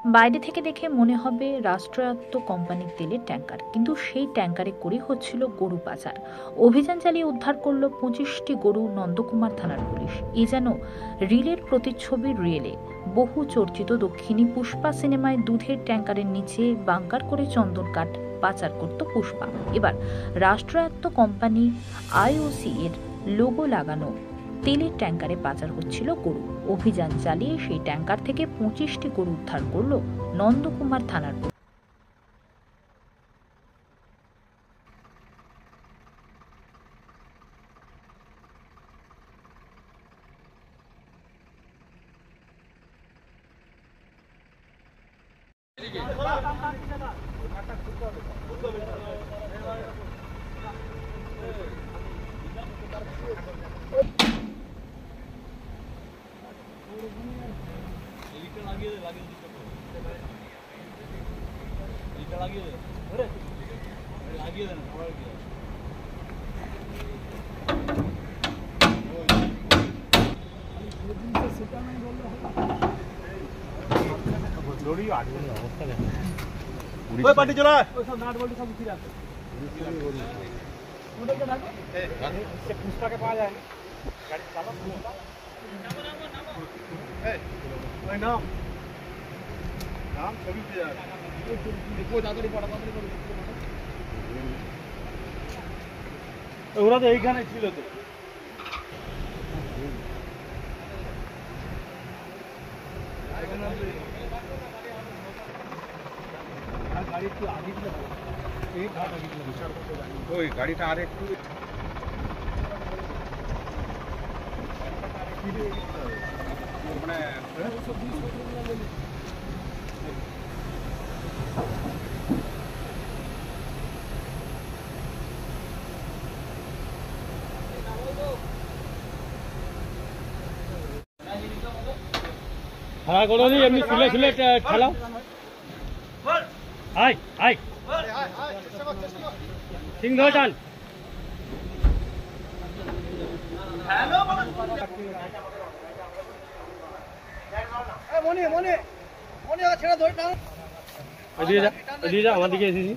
বাইরে থেকে দেখে মনে হবে রাষ্ট্রায়ত্ত কোম্পানির তেলের ট্যাঙ্কার, কিন্তু সেই ট্যাঙ্কারে করে হচ্ছিল গরু পাচার। অভিযান চালিয়ে উদ্ধার করলো 25টি গরু নন্দকুমার থানার পুলিশ। এ যেন রিলের প্রতিচ্ছবি। রিয়েলে বহু চর্চিত দক্ষিণী পুষ্পা সিনেমায় দুধের ট্যাঙ্কারের নিচে বাংকার করে চন্দন কাঠ পাচার করত পুষ্পা। এবার রাষ্ট্রায়ত্ত কোম্পানি আইওসি এর লোগো লাগানো তেলের ট্যাঙ্কারে পাচার হচ্ছিল গরু। অভিযান চালিয়ে সেই ট্যাঙ্কার থেকে 25টি গরু উদ্ধার করলো নন্দকুমার থানার পুলিশ। পার্টি চলা পুষ্পাকে পাওয়া যায় গাড়ি চালক নাম নাম ছবি ওরা তো এইখানে ছিল তো গাড়ি একটু আগে ওই গাড়িটা আর একটু মানে খেলা করো নি এমনি শুলে শুলে খেলাও। আয় আয় সিং ধরে টান। এদিকে যা আমার দিকে এসেছি।